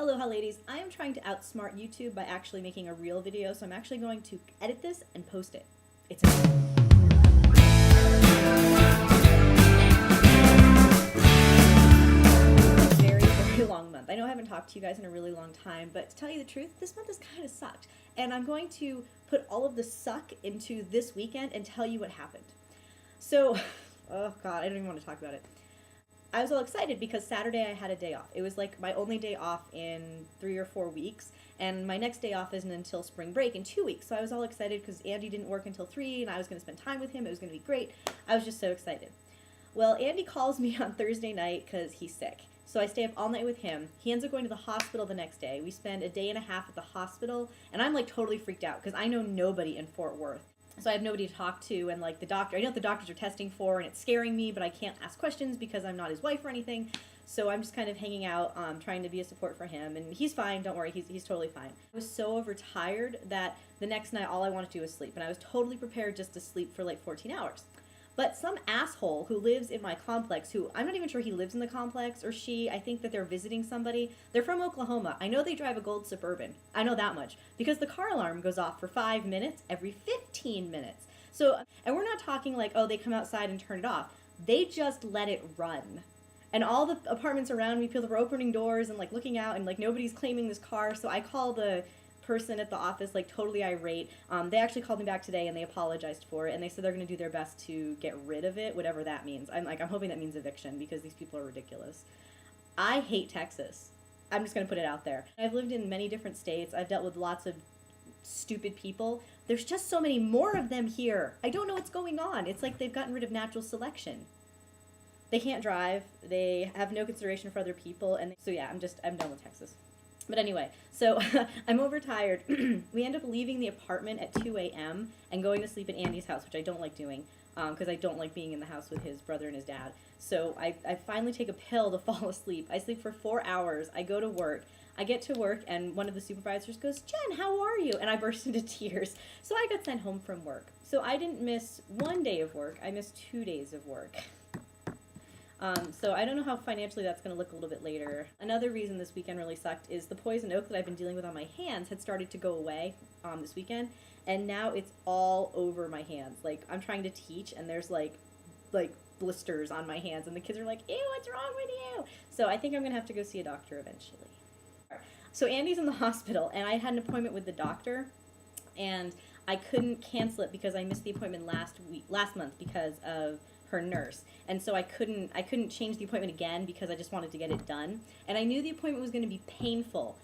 Aloha ladies, I am trying to outsmart YouTube by actually making a real video, so I'm actually going to edit this and post it. It's a very long month. I know I haven't talked to you guys in a really long time, but to tell you the truth, this month has kind of sucked. And I'm going to put all of the suck into this weekend and tell you what happened. So, oh god, I don't even want to talk about it. I was all excited because Saturday I had a day off. It was like my only day off in 3 or 4 weeks, and my next day off isn't until spring break in 2 weeks. So I was all excited because Andy didn't work until 3, and I was going to spend time with him. It was going to be great. I was just so excited. Well, Andy calls me on Thursday night because he's sick. So I stay up all night with him. He ends up going to the hospital the next day. We spend a day and a half at the hospital, and I'm like totally freaked out because I know nobody in Fort Worth. So I have nobody to talk to, and like the doctor, I know what the doctors are testing for, and it's scaring me, but I can't ask questions because I'm not his wife or anything. So I'm just kind of hanging out, trying to be a support for him, and he's fine, don't worry, he's totally fine. I was so overtired that the next night all I wanted to do was sleep, and I was totally prepared just to sleep for like 14 hours. But some asshole who lives in my complex, who I'm not even sure he lives in the complex or she, I think that they're visiting somebody. They're from Oklahoma. I know they drive a gold Suburban. I know that much because the car alarm goes off for 5 minutes every 15 minutes. So, and we're not talking like, oh, they come outside and turn it off. They just let it run. And all the apartments around me, people were opening doors and like looking out, and like nobody's claiming this car. So I call the person at the office like totally irate. They actually called me back today and they apologized for it, and they said they're going to do their best to get rid of it, whatever that means. I'm hoping that means eviction because these people are ridiculous. I hate Texas. I'm just going to put it out there. I've lived in many different states. I've dealt with lots of stupid people. There's just so many more of them here. I don't know what's going on. It's like they've gotten rid of natural selection. They can't drive. They have no consideration for other people. And so yeah, I'm done with Texas. But anyway, so I'm overtired. We end up leaving the apartment at 2 a.m. and going to sleep at Andy's house, which I don't like doing because I don't like being in the house with his brother and his dad. So I finally take a pill to fall asleep. I sleep for 4 hours. I go to work. I get to work, and one of the supervisors goes, "Jen, how are you?" And I burst into tears. So I got sent home from work. So I didn't miss 1 day of work. I missed 2 days of work. So I don't know how financially that's going to look a little bit later. Another reason this weekend really sucked is the poison oak that I've been dealing with on my hands had started to go away this weekend, and now it's all over my hands. Like, I'm trying to teach, and there's like blisters on my hands, and the kids are like, "Ew, what's wrong with you?" So I think I'm going to have to go see a doctor eventually. So Andy's in the hospital, and I had an appointment with the doctor, and I couldn't cancel it because I missed the appointment last month because of her nurse, and so I couldn't change the appointment again because I just wanted to get it done, and I knew the appointment was going to be painful,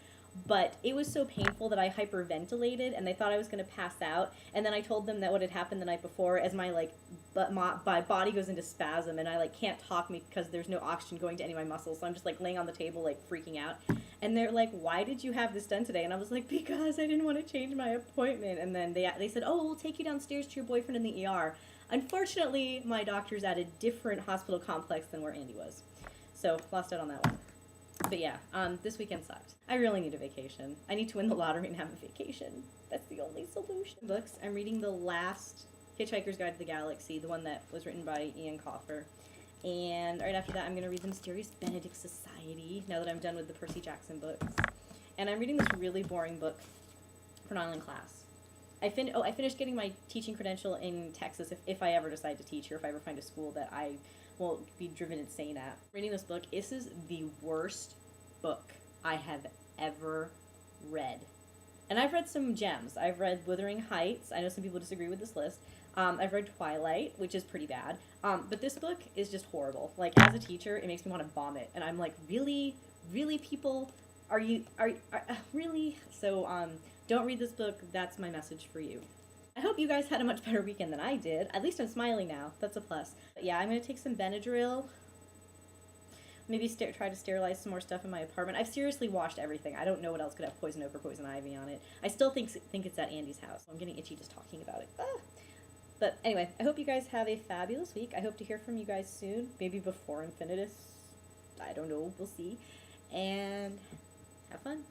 but it was so painful that I hyperventilated, and they thought I was going to pass out, and then I told them that what had happened the night before, as my body goes into spasm, and I like can't talk because there's no oxygen going to any of my muscles, so I'm just like laying on the table like freaking out, and they're like, "Why did you have this done today?" And I was like, "Because I didn't want to change my appointment." And then they said, "Oh, we'll take you downstairs to your boyfriend in the ER." Unfortunately, my doctor's at a different hospital complex than where Andy was. So, lost out on that one. But yeah, this weekend sucked. I really need a vacation. I need to win the lottery and have a vacation. That's the only solution. Books, I'm reading the last Hitchhiker's Guide to the Galaxy, the one that was written by Ian Coffer. And right after that, I'm going to read The Mysterious Benedict Society, now that I'm done with the Percy Jackson books. And I'm reading this really boring book for an online class. I finished getting my teaching credential in Texas if I ever decide to teach, or if I ever find a school that I won't be driven insane at. Reading this book, this is the worst book I have ever read. And I've read some gems. I've read Wuthering Heights. I know some people disagree with this list. I've read Twilight, which is pretty bad. But this book is just horrible. Like, as a teacher, it makes me want to vomit. And I'm like, really? Really, people? Are really? So, don't read this book. That's my message for you. I hope you guys had a much better weekend than I did. At least I'm smiling now. That's a plus. But yeah, I'm going to take some Benadryl. Maybe try to sterilize some more stuff in my apartment. I've seriously washed everything. I don't know what else could have poison oak or poison ivy on it. I still think it's at Andy's house. I'm getting itchy just talking about it. But anyway, I hope you guys have a fabulous week. I hope to hear from you guys soon. Maybe before Infinitus. I don't know. We'll see. And have fun.